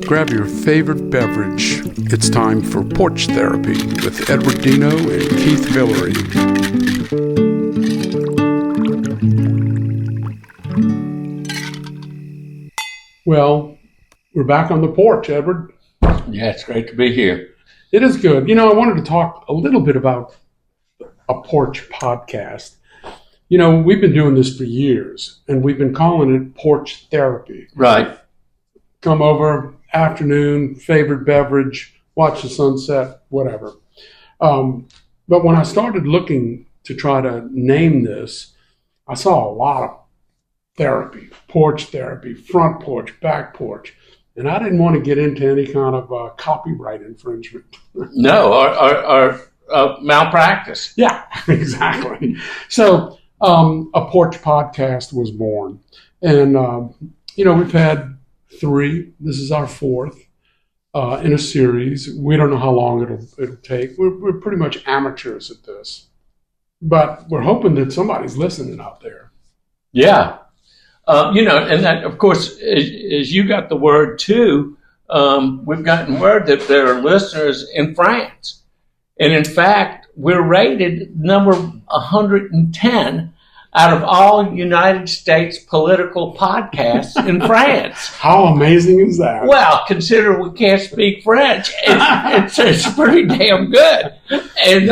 Grab your favorite beverage. It's time for Porch Therapy with Edward Dino and Keith Villery. Well, we're back on the porch, Edward. Yeah, it's great to be here. It is good. You know, I wanted to talk a little bit about a porch podcast. You know, we've been doing this for years, and we've been calling it Porch Therapy. Right. Come over, afternoon, favorite beverage, watch the sunset, whatever. But when I started looking to try to name this, I saw a lot of therapy, porch therapy, front porch, back porch. And I didn't want to get into any kind of copyright infringement. No, or malpractice. Yeah, exactly. So a porch podcast was born. And, you know, we've had 3. This is our 4th in a series. We don't know how long it'll take. We're pretty much amateurs at this. But we're hoping that somebody's listening out there. Yeah. You know, and that, of course, as you got the word too, we've gotten word that there are listeners in France. And in fact, we're rated number 110 out of all United States political podcasts in France. How amazing is that? Well, consider we can't speak French. It's pretty damn good. And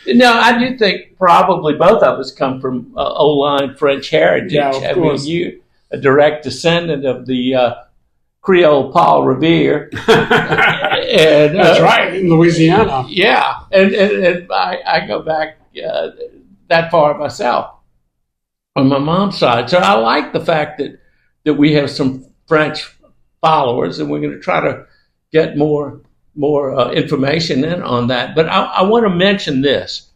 no, I do think probably both of us come from old-line French heritage. Yeah, of course. I mean, you a direct descendant of the Creole Paul Revere. And, that's right, in Louisiana. Yeah, and I go back that far myself on my mom's side. So I like the fact that we have some French followers, and we're going to try to get more information in on that. But I want to mention this.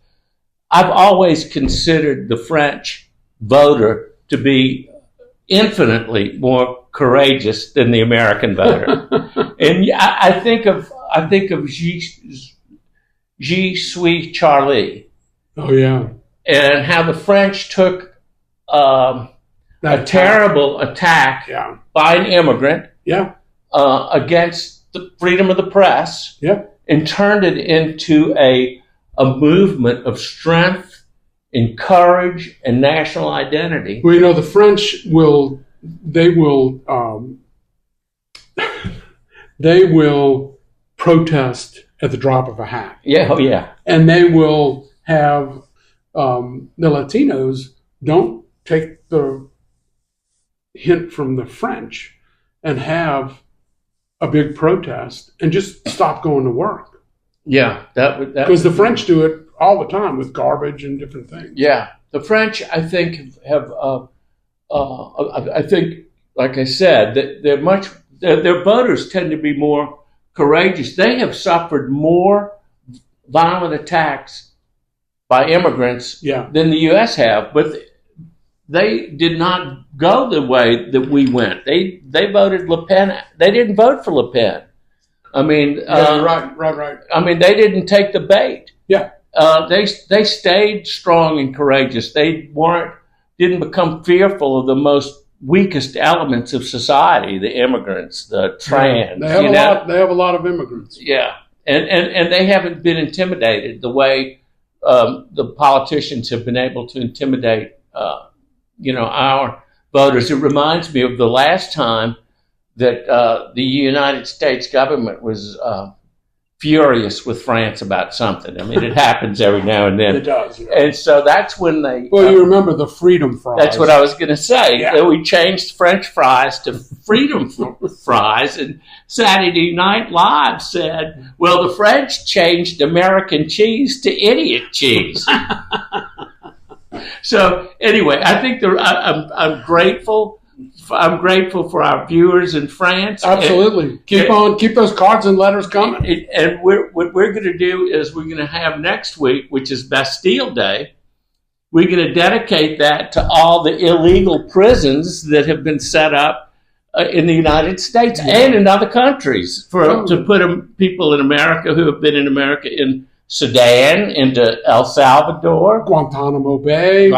I've always considered the French voter to be infinitely more courageous than the American voter. And I think of Je suis Charlie. Oh, yeah. And how the French took a terrible attack by an immigrant against the freedom of the press, and turned it into a movement of strength and courage and national identity. Well, you know, the French will protest at the drop of a hat. Yeah, oh yeah. And they will have the Latinos don't take the hint from the French and have a big protest and just stop going to work. Yeah, that because the French do it all the time with garbage and different things. Yeah, the French, I think, have. I think, like I said, that their voters tend to be more courageous. They have suffered more violent attacks by immigrants than the U.S. have, but they did not go the way that we went. They voted Le Pen. They didn't vote for Le Pen. I mean, right. I mean, they didn't take the bait. Yeah. They stayed strong and courageous. They didn't become fearful of the most weakest elements of society, the immigrants, the trans. They have a lot of immigrants. Yeah, and they haven't been intimidated the way the politicians have been able to intimidate, our voters. It reminds me of the last time that the United States government was furious with France about something. I mean, it happens every now and then. It does. Yeah. And so that's when they... Well, you remember the freedom fries. That's what I was going to say. Yeah. We changed French fries to freedom fries, and Saturday Night Live said, well, the French changed American cheese to idiot cheese. So anyway, I think I'm grateful. I'm grateful for our viewers in France. Absolutely. Keep those cards and letters coming. And what we're going to do is we're going to have next week, which is Bastille Day, we're going to dedicate that to all the illegal prisons that have been set up in the United States and in other countries to put people in America who have been in America in Sudan, into El Salvador, Guantanamo Bay.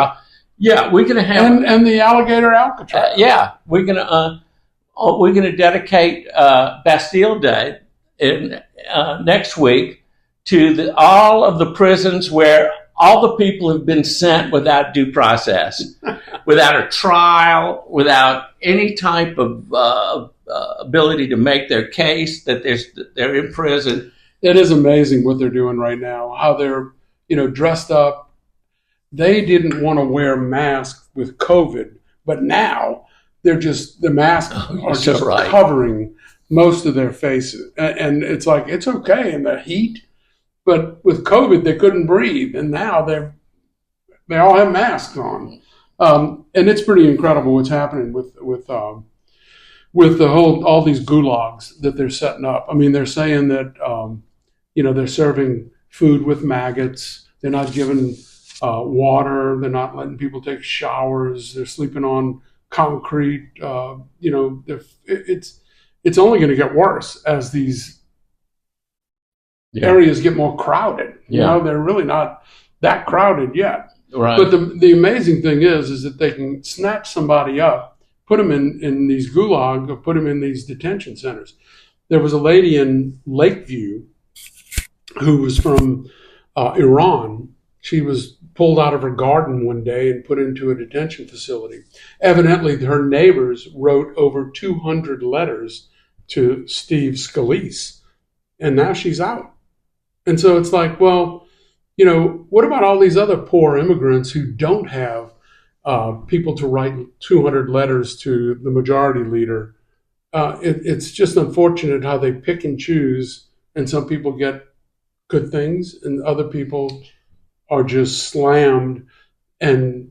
Yeah, we're going to have... And the alligator Alcatraz. We're going to... we're going to dedicate Bastille Day next week to all of the prisons where all the people have been sent without due process, without a trial, without any type of ability to make their case, that they're in prison. It is amazing what they're doing right now, how they're, dressed up. They didn't want to wear masks with COVID, but now the masks are just covering most of their faces. And it's like, it's okay in the heat, but with COVID, they couldn't breathe. And now they all have masks on. And it's pretty incredible what's happening with all these gulags that they're setting up. I mean, they're saying that, they're serving food with maggots. They're not giving water. They're not letting people take showers. They're sleeping on concrete. It's only going to get worse as these areas get more crowded. They're really not that crowded yet. Right. But the amazing thing is that they can snatch somebody up, put them in these gulag, or put them in these detention centers. There was a lady in Lakeview who was from Iran. She was pulled out of her garden one day and put into a detention facility. Evidently, her neighbors wrote over 200 letters to Steve Scalise, and now she's out. And so it's like, well, what about all these other poor immigrants who don't have people to write 200 letters to the majority leader? It's just unfortunate how they pick and choose, and some people get good things, and other people are just slammed and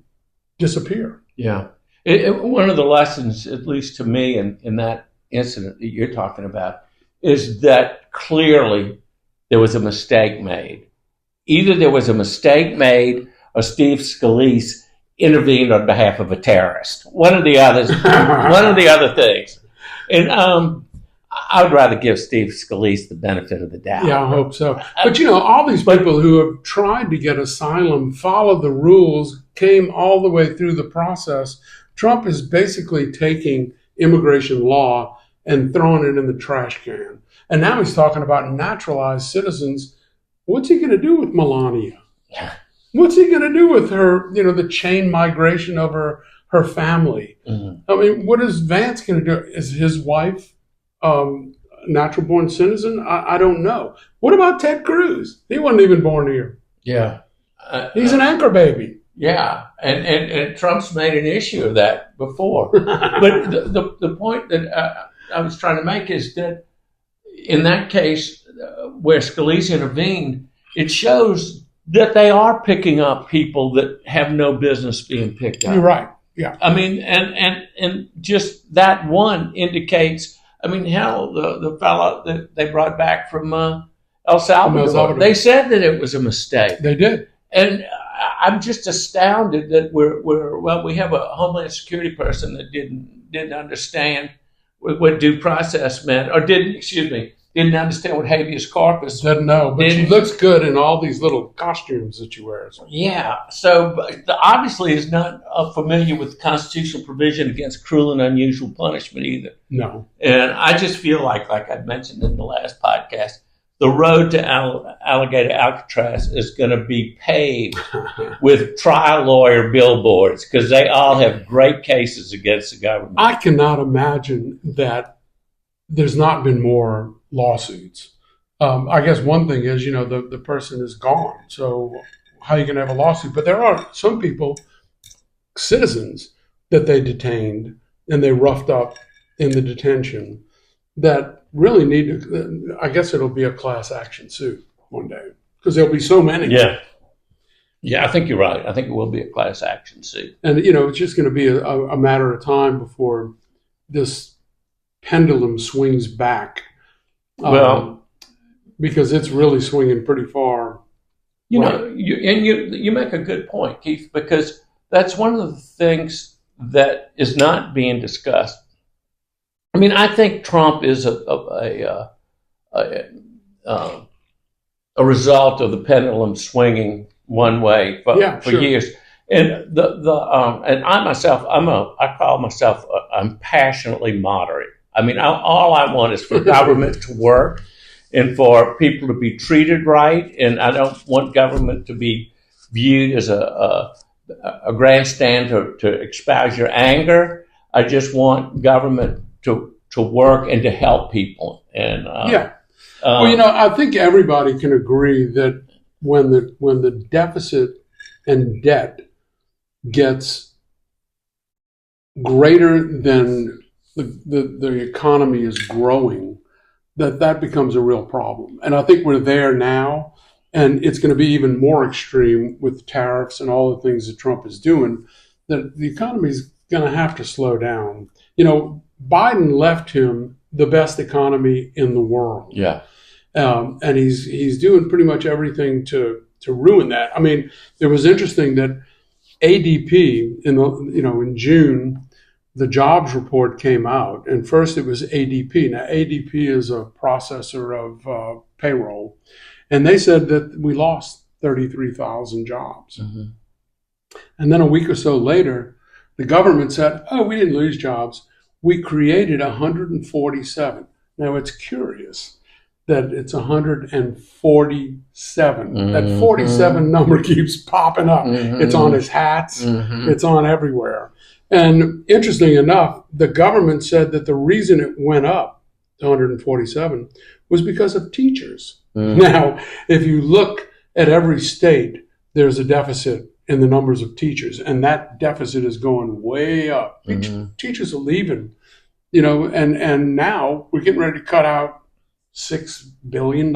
disappear. Yeah. One of the lessons, at least to me, in that incident that you're talking about, is that clearly there was a mistake made. Either there was a mistake made or Steve Scalise intervened on behalf of a terrorist. One of the other things. And I would rather give Steve Scalise the benefit of the doubt. Yeah, I hope so. But all these people who have tried to get asylum, followed the rules, came all the way through the process. Trump is basically taking immigration law and throwing it in the trash can. And now he's talking about naturalized citizens. What's he going to do with Melania? What's he going to do with her, the chain migration of her family? Mm-hmm. I mean, what is Vance going to do? Is his wife natural born citizen? I don't know. What about Ted Cruz? He wasn't even born here. Yeah. He's an anchor baby. Yeah. And Trump's made an issue of that before. But the point that I was trying to make is that in that case where Scalise intervened, it shows that they are picking up people that have no business being picked up. You're right. Yeah. I mean, and just that one indicates, hell, the fellow that they brought back from El Salvador, they said that it was a mistake. They did. And I'm just astounded that we have a Homeland Security person that didn't understand what due process meant, or didn't understand what habeas corpus. Doesn't know, but she looks good in all these little costumes that she wears. Yeah, so obviously is not familiar with constitutional provision against cruel and unusual punishment either. No. And I just feel like I mentioned in the last podcast, the road to Alligator Alcatraz is going to be paved with trial lawyer billboards because they all have great cases against the government. I cannot imagine that there's not been more lawsuits. I guess one thing is, the person is gone. So how are you going to have a lawsuit? But there are some people, citizens, that they detained and they roughed up in the detention that really need to, I guess it'll be a class action suit one day because there'll be so many. Yeah. Yeah, I think you're right. I think it will be a class action suit. And, it's just going to be a matter of time before this pendulum swings back. Because it's really swinging pretty far. You make a good point, Keith, because that's one of the things that is not being discussed. I think Trump is a result of the pendulum swinging one way for years. And and I myself, I'm passionately moderate. I mean, all I want is for government to work and for people to be treated right. And I don't want government to be viewed as a grandstand to espouse your anger. I just want government to work and to help people. And well, I think everybody can agree that when the deficit and debt gets greater than the economy is growing, that becomes a real problem. And I think we're there now, and it's going to be even more extreme with tariffs and all the things that Trump is doing, that the economy is going to have to slow down. Biden left him the best economy in the world. Yeah. And he's doing pretty much everything to ruin that. I mean, it was interesting that ADP in June, the jobs report came out, and first it was ADP. Now ADP is a processor of payroll, and they said that we lost 33,000 jobs. Mm-hmm. And then a week or so later, the government said, "Oh, we didn't lose jobs. We created 147." Now it's curious that it's 147. Mm-hmm. That 47 number keeps popping up. Mm-hmm. It's on his hats. Mm-hmm. It's on everywhere. And interesting enough, the government said that the reason it went up to 147 was because of teachers. Mm-hmm. Now, if you look at every state, there's a deficit in the numbers of teachers, and that deficit is going way up. Mm-hmm. Teachers are leaving, and now we're getting ready to cut out $6 billion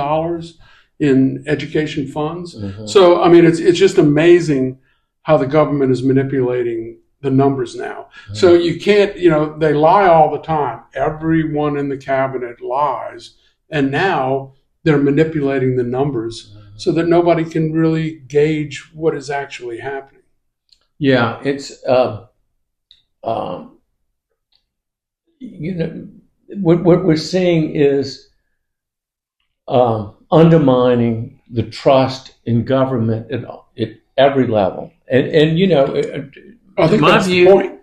in education funds. Mm-hmm. So, I mean, it's just amazing how the government is manipulating the numbers now. Mm-hmm. So you can't, they lie all the time. Everyone in the cabinet lies. And now they're manipulating the numbers so that nobody can really gauge what is actually happening. Yeah, it's, what we're seeing is undermining the trust in government at every level. And I think my view,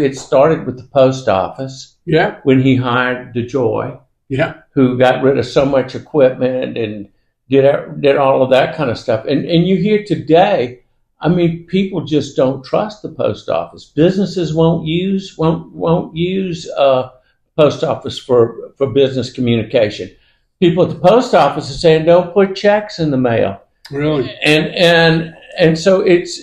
it started with the post office. Yeah. When he hired DeJoy. Yeah. Who got rid of so much equipment and did all of that kind of stuff. And you hear today, I mean, people just don't trust the post office. Businesses won't use post office for business communication. People at the post office are saying don't put checks in the mail. Really? And so it's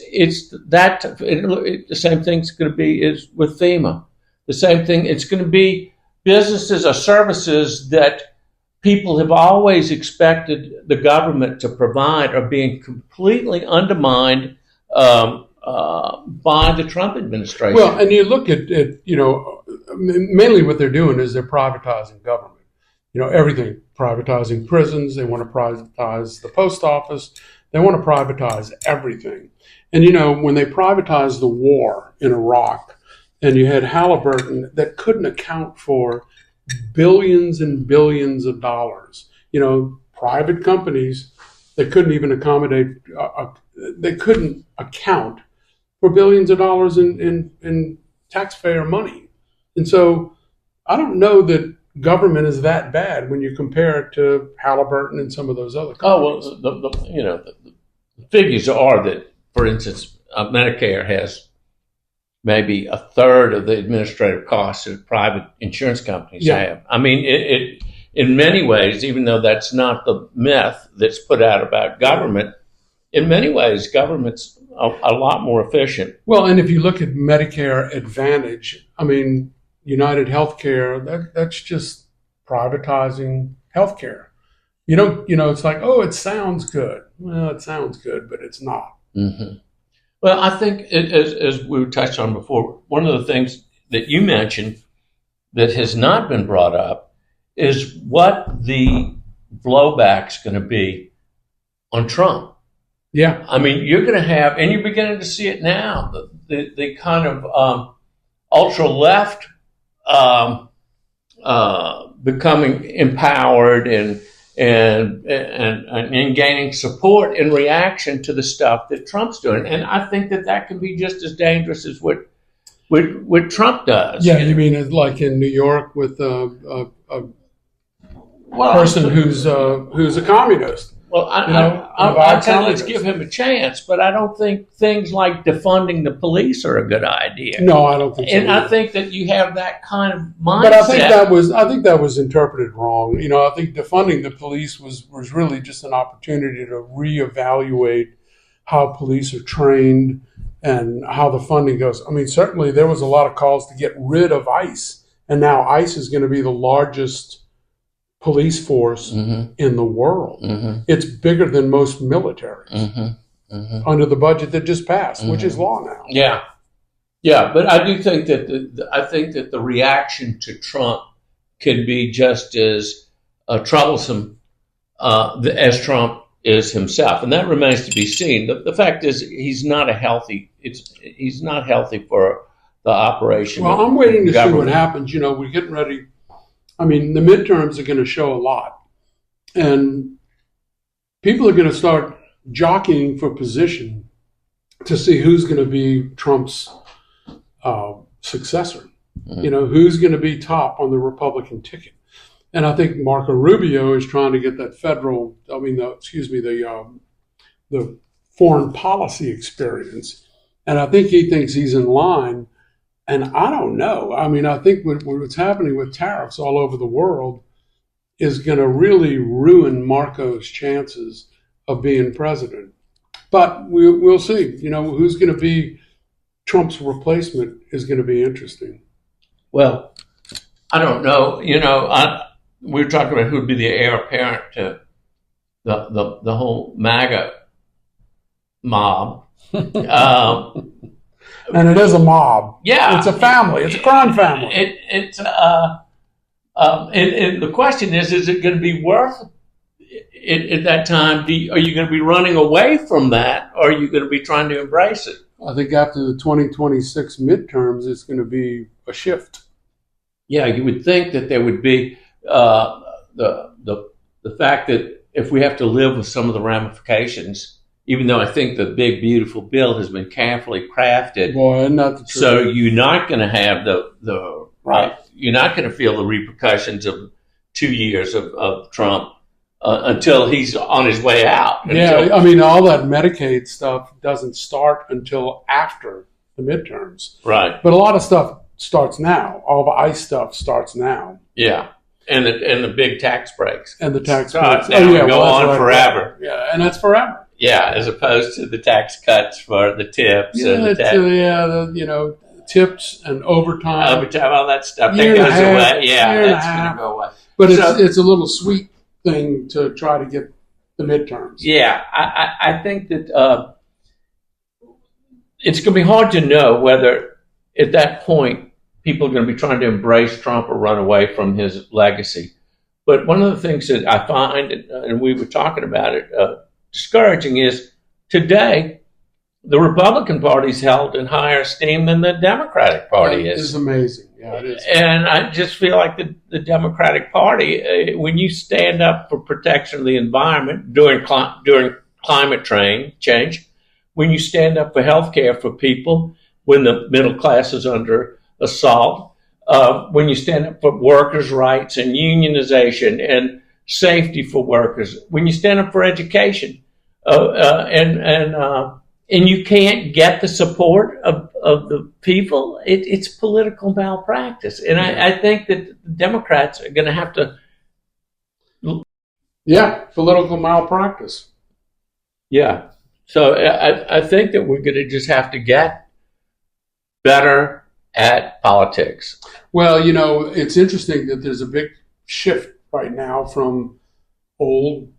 the same thing's going to be is with FEMA. The same thing. It's going to be businesses or services that people have always expected the government to provide are being completely undermined by the Trump administration. Well, and you look at mainly what they're doing is they're privatizing government. Everything. Privatizing prisons. They want to privatize the post office. They want to privatize everything. And, when they privatized the war in Iraq, and you had Halliburton that couldn't account for billions and billions of dollars, private companies that couldn't even accommodate, they couldn't account for billions of dollars in taxpayer money. And so I don't know that government is that bad when you compare it to Halliburton and some of those other companies. Oh, well, the figures are that, for instance, Medicare has maybe a third of the administrative costs that private insurance companies have. I mean, it in many ways, even though that's not the myth that's put out about government, in many ways, government's a lot more efficient. Well, and if you look at Medicare Advantage, I mean, United Healthcare, that's just privatizing healthcare. It's like, oh, it sounds good. Well, it sounds good, but it's not. Mm-hmm. Well, I think, as we touched on before, one of the things that you mentioned that has not been brought up is what the blowback's going to be on Trump. Yeah. I mean, you're going to have, and you're beginning to see it now, the kind of ultra-left becoming empowered and gaining support in reaction to the stuff that Trump's doing. And I think that can be just as dangerous as what what Trump does. Yeah, you mean it's like in New York with a person who's a communist? Well, I tell you, let's give him a chance, but I don't think things like defunding the police are a good idea. No, I don't think so. And I think that you have that kind of mindset. But I think that was interpreted wrong. I think defunding the police was really just an opportunity to reevaluate how police are trained and how the funding goes. I mean, certainly there was a lot of calls to get rid of ICE, and now ICE is going to be the largest police force in the world. It's bigger than most militaries under the budget that just passed, which is law now. Yeah, but I do think that the reaction to Trump can be just as troublesome as Trump is himself, and that remains to be seen. The fact is, he's not healthy for the operation. Well, I'm waiting to see what happens. We're getting ready. I mean, the midterms are going to show a lot, and people are going to start jockeying for position to see who's going to be Trump's successor. Who's going to be top on the Republican ticket. And I think Marco Rubio is trying to get that the foreign policy experience. And I think he thinks he's in line. And I don't know. I mean, I think what's happening with tariffs all over the world is going to really ruin Marco's chances of being president. But we'll see. Who's going to be Trump's replacement is going to be interesting. Well, I don't know. We were talking about who would be the heir apparent to the whole MAGA mob. And it is a mob. Yeah, it's a family. It's a crime family. And the question is it going to be worth it at that time? Are you going to be running away from that, or are you going to be trying to embrace it? I think after the 2026 midterms, it's going to be a shift. Yeah, you would think that there would be the fact that if we have to live with some of the ramifications. Even though I think the big, beautiful bill has been carefully crafted. Boy, isn't that the truth? So you're not going to have the right. You're not going to feel the repercussions of 2 years of Trump until he's on his way out. Yeah, I mean, all that Medicaid stuff doesn't start until after the midterms. Right. But a lot of stuff starts now. All the ICE stuff starts now. Yeah. And the big tax breaks. And the tax breaks. Go on forever. Yeah, and that's forever. Yeah, as opposed to the tax cuts for the tips. Tips and overtime. Overtime, all that stuff. That goes away. Yeah, that's going to go away. But it's a little sweet thing to try to get the midterms. Yeah, I think that it's going to be hard to know whether at that point people are going to be trying to embrace Trump or run away from his legacy. But one of the things that I find, and we were talking about it, discouraging is today the Republican Party is held in higher esteem than the Democratic Party is. It's amazing. Yeah, it is. And I just feel like the Democratic Party, when you stand up for protection of the environment during climate change, when you stand up for health care for people, when the middle class is under assault, when you stand up for workers' rights and unionization and safety for workers, when you stand up for education, and you can't get the support of the people, it's political malpractice. And I think that the Democrats are going to have to. Yeah, political malpractice. Yeah. So I think that we're going to just have to get better at politics. Well, it's interesting that there's a big shift right now from old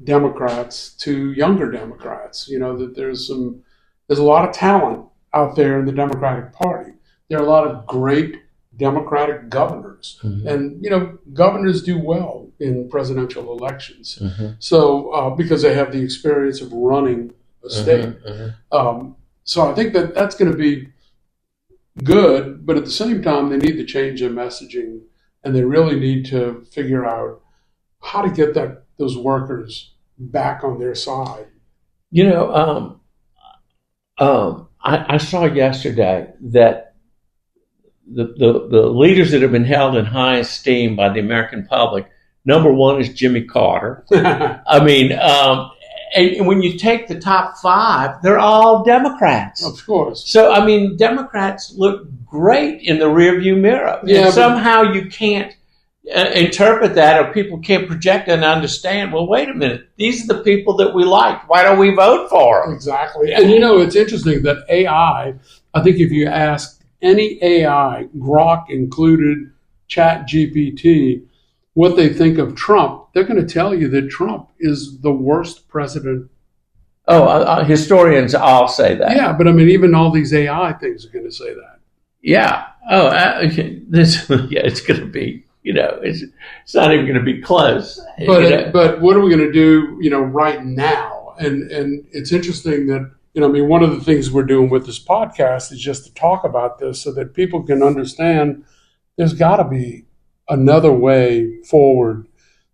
Democrats to younger Democrats. That there's a lot of talent out there in the Democratic Party. There are a lot of great Democratic governors, and governors do well in presidential elections. So because they have the experience of running a state, so I think that that's going to be good. But at the same time, they need to change their messaging, and they really need to figure out how to get those workers back on their side. I saw yesterday that the leaders that have been held in high esteem by the American public, number one is Jimmy Carter. I mean, and when you take the top five, they're all Democrats. Of course. So, I mean, Democrats look great in the rearview mirror. Yeah, and somehow you can't interpret that, or people can't project and understand, well, wait a minute, these are the people that we like. Why don't we vote for them? Exactly. And, it's interesting that AI, I think if you ask any AI, Grok included, Chat GPT, what they think of Trump, they're going to tell you that Trump is the worst president. Historians all say that. Yeah, but I mean, even all these AI things are going to say that. Yeah. It's going to be, it's not even going to be close. But what are we going to do, right now? And it's interesting that, one of the things we're doing with this podcast is just to talk about this so that people can understand there's got to be another way forward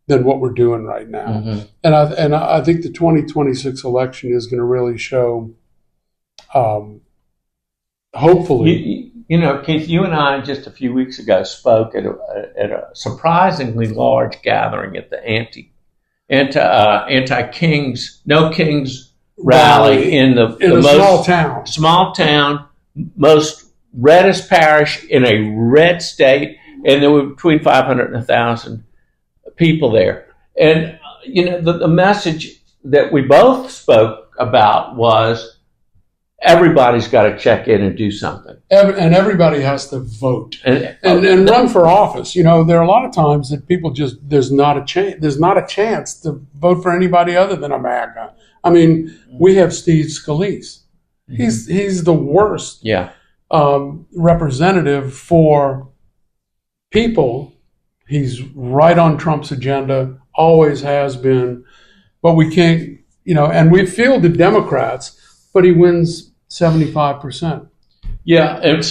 than what we're doing right now. Mm-hmm. And I think the 2026 election is going to really show, hopefully. Keith, you and I just a few weeks ago spoke at a surprisingly large gathering at the anti-Kings, no Kings rally in the most small town, most reddest parish in a red state. And there were between 500 and 1,000 people there. And, the message that we both spoke about was everybody's got to check in and do something. And everybody has to vote and run for office. There are a lot of times that people there's not a chance to vote for anybody other than a MAGA. I mean, we have Steve Scalise. He's the worst representative for people. He's right on Trump's agenda, always has been, but we can't, and we fielded Democrats, but he wins 75%. Yeah, and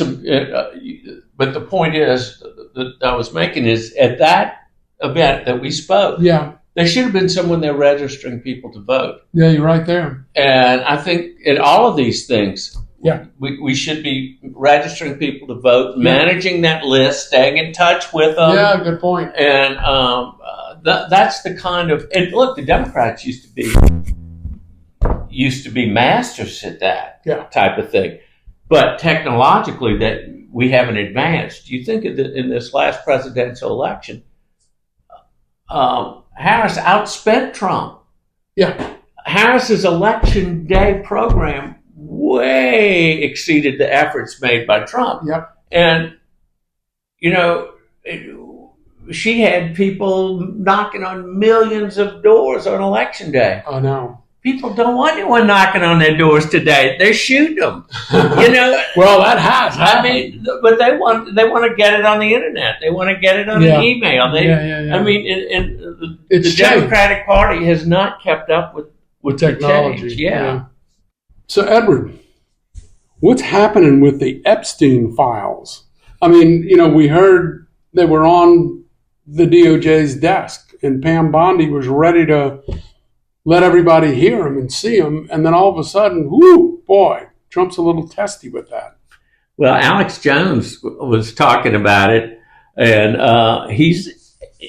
but the point is that I was making is at that event that we spoke, there should have been someone there registering people to vote. Yeah, you're right there. And I think in all of these things, we should be registering people to vote, managing that list, staying in touch with them. Yeah, good point. And that's the kind of, and look, the Democrats used to be masters at that type of thing. But technologically, that we haven't advanced. You think in this last presidential election, Harris outspent Trump. Yeah. Harris's election day program way exceeded the efforts made by Trump. Yep. And, she had people knocking on millions of doors on election day. Oh, no. People don't want anyone knocking on their doors today. They're shooting them. Well, that has happened. But they want to get it on the internet. They want to get it on an email. I mean, the Democratic Party has not kept up with technology. Change. Yeah. So, Edward, what's happening with the Epstein files? I mean, we heard they were on the DOJ's desk, and Pam Bondi was ready to let everybody hear them and see them, and then all of a sudden, whoo, boy, Trump's a little testy with that. Well, Alex Jones was talking about it, and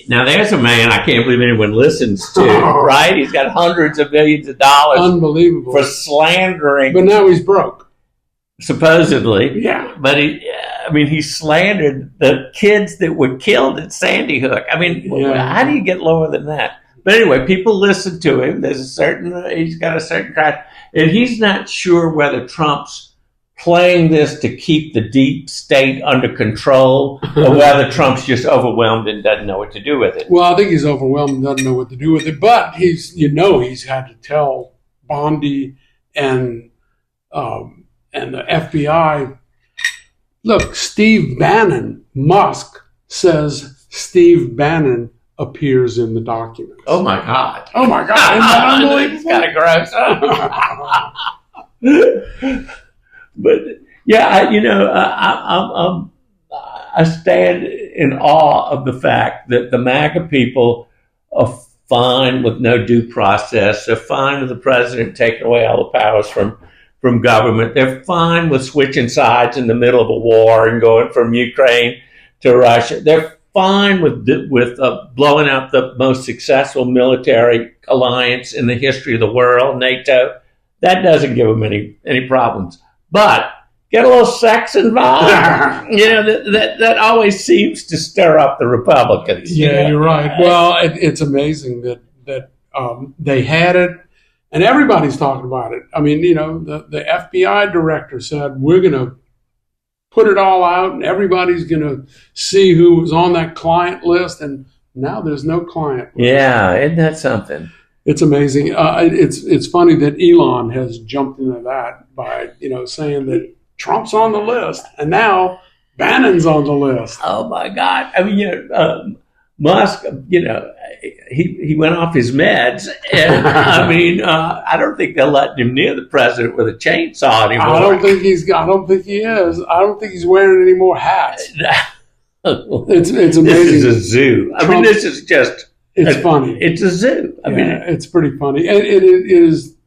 now there's a man I can't believe anyone listens to, right? He's got hundreds of millions of dollars. Unbelievable. For slandering. But now he's broke. Supposedly. Yeah. But he slandered the kids that were killed at Sandy Hook. I mean, how do you get lower than that? But anyway, people listen to him. He's got a certain crash. And he's not sure whether Trump's playing this to keep the deep state under control or whether Trump's just overwhelmed and doesn't know what to do with it. Well, I think he's overwhelmed and doesn't know what to do with it. But he's had to tell Bondi and the FBI, look, Steve Bannon, Musk says Steve Bannon appears in the documents. Oh, my God. Oh, my God. Isn't that unbelievable? It's kind of gross. But, yeah, I stand in awe of the fact that the MAGA people are fine with no due process. They're fine with the president taking away all the powers from from government. They're fine with switching sides in the middle of a war and going from Ukraine to Russia. They're fine with blowing up the most successful military alliance in the history of the world, NATO. That doesn't give them any problems. But get a little sex involved. That always seems to stir up the Republicans. Yeah, you're right. Well, it's amazing that they had it, and everybody's talking about it. I mean, the FBI director said, we're going to put it all out, and everybody's going to see who was on that client list, and now there's no client list. Yeah, isn't that something? It's amazing. It's funny that Elon has jumped into that by saying that Trump's on the list, and now Bannon's on the list. Oh my God! I mean, Musk, he went off his meds, and I mean, I don't think they'll let him near the president with a chainsaw anymore. I don't think he is. I don't think he's wearing any more hats. It's amazing. This is a zoo. I mean, this is just. It's funny. It's a zoo. I mean, it's pretty funny, and it is,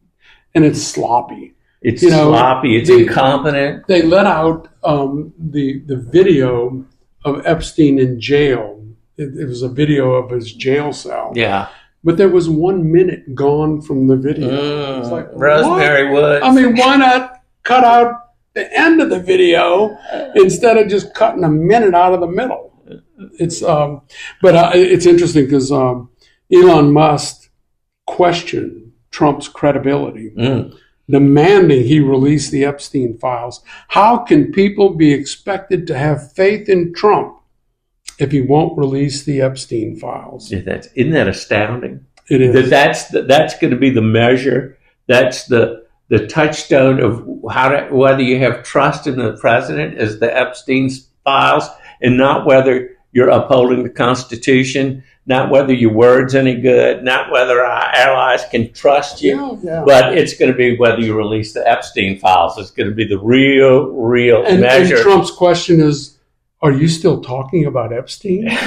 and it's sloppy. It's sloppy. It's incompetent. They let out the video of Epstein in jail. It was a video of his jail cell. Yeah. But there was 1 minute gone from the video. It's like, Rosemary Woods. I mean, why not cut out the end of the video instead of just cutting a minute out of the middle? It's it's interesting because Elon Musk questioned Trump's credibility, demanding he release the Epstein files. How can people be expected to have faith in Trump if he won't release the Epstein files? Yeah, isn't that astounding? It is. That's going to be the measure. That's the touchstone of whether you have trust in the president is the Epstein files, and not whether you're upholding the Constitution, not whether your word's any good, not whether our allies can trust you, but it's going to be whether you release the Epstein files. It's going to be the real measure. And Trump's question is, are you still talking about Epstein? I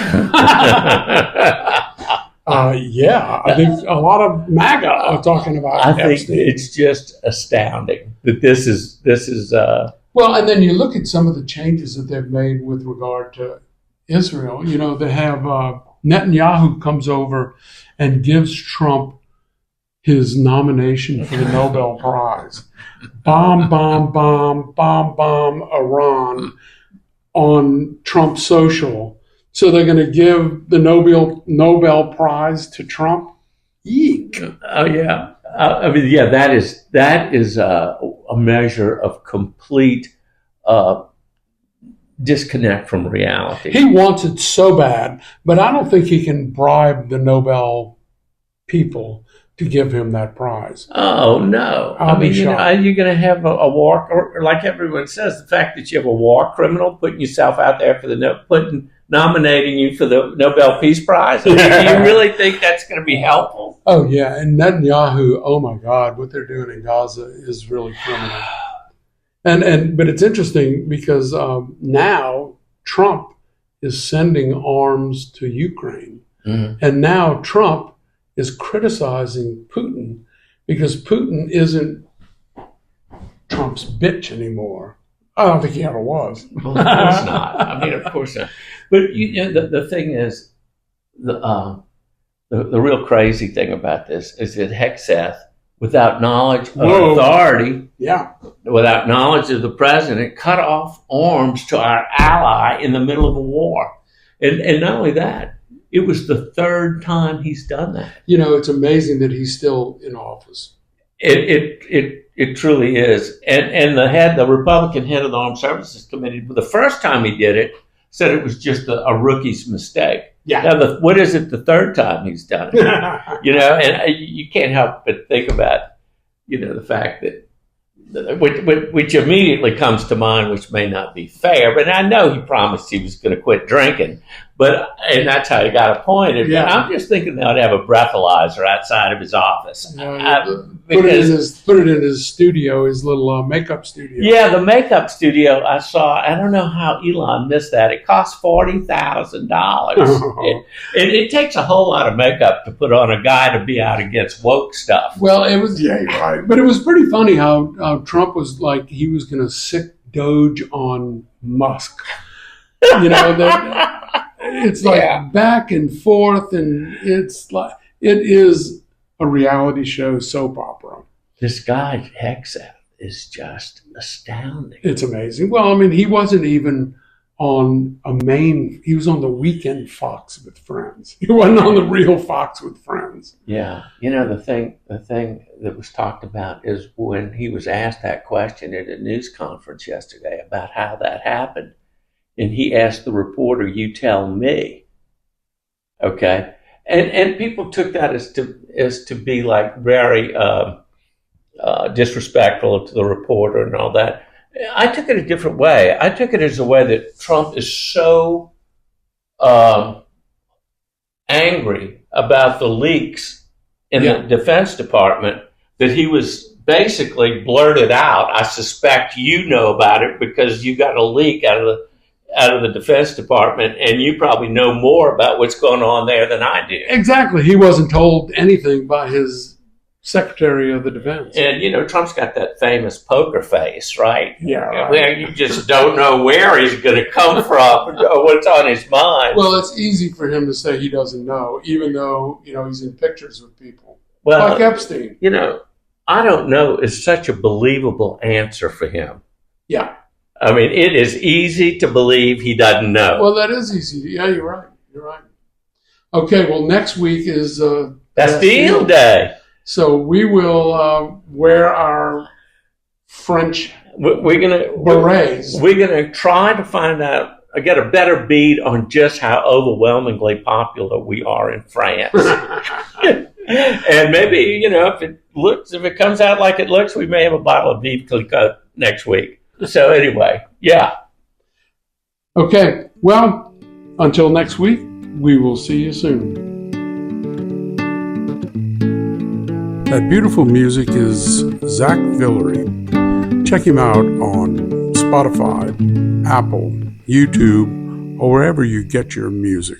think a lot of MAGA are talking about Epstein. I think it's just astounding that this is. Well, and then you look at some of the changes that they've made with regard to Israel. They have Netanyahu comes over and gives Trump his nomination for the Nobel Prize. Bomb Iran on Trump's social. So they're going to give the Nobel Prize to Trump? Eek. Oh, yeah. I mean, yeah, that is a measure of complete disconnect from reality. He wants it so bad, but I don't think he can bribe the Nobel people to give him that prize. Oh, no. I mean, you're going to have a war, or like everyone says, the fact that you have a war criminal putting yourself out there for nominating you for the Nobel Peace Prize. I mean, do you really think that's going to be helpful? Oh, yeah. And Netanyahu, oh, my God, what they're doing in Gaza is really criminal. But it's interesting because now Trump is sending arms to Ukraine. Mm-hmm. And now Trump is criticizing Putin because Putin isn't Trump's bitch anymore. I don't think he ever was. Well, of course not. I mean, of course not. But the thing is, the real crazy thing about this is that Hegseth, without knowledge of authority, without knowledge of the president, cut off arms to our ally in the middle of a war. And not only that, it was the third time he's done that. It's amazing that he's still in office. It truly is. And the Republican head of the Armed Services Committee, the first time he did it, said it was just a rookie's mistake. Yeah. Now, what is it the third time he's done it? And you can't help but think about, the fact that, which immediately comes to mind, which may not be fair, but I know he promised he was going to quit drinking. And that's how he got appointed. Yeah. And I'm just thinking they ought to have a breathalyzer outside of his office. Put it in his studio, his little makeup studio. Yeah, the makeup studio I saw. I don't know how Elon missed that. It cost $40,000. It takes a whole lot of makeup to put on a guy to be out against woke stuff. Well, it was you're right, but it was pretty funny how Trump was like he was going to sick Doge on Musk. That it's like back and forth, and it's like it is a reality show soap opera. This guy Hegseth is just astounding. It's amazing. Well, I mean, he wasn't even on he was on the weekend Fox with Friends. He wasn't on the real Fox with Friends. Yeah. The thing that was talked about is when he was asked that question at a news conference yesterday about how that happened. And he asked the reporter, "You tell me." Okay. And people took that as to be like very disrespectful to the reporter and all that. I took it a different way. I took it as a way that Trump is so angry about the leaks in the Defense Department that he was basically blurted out, "I suspect you know about it because you got a leak out of the Defense Department, and you probably know more about what's going on there than I do." Exactly. He wasn't told anything by his Secretary of the Defense. And, Trump's got that famous poker face, right? Yeah. Right. Where you just don't know where he's going to come from or what's on his mind. Well, it's easy for him to say he doesn't know, even though, he's in pictures with people. Well, like Epstein. I don't know is such a believable answer for him. Yeah. I mean, it is easy to believe he doesn't know. Well, that is easy. Yeah, you're right. Okay, well, next week is Bastille Day. So we will wear our French berets. We're gonna try to find out, get a better bead on just how overwhelmingly popular we are in France. And maybe if it comes out like it looks, we may have a bottle of Vive Clicquot next week. So anyway, yeah. Okay. Well, until next week, we will see you soon. That beautiful music is Zach Villery. Check him out on Spotify, Apple, YouTube, or wherever you get your music.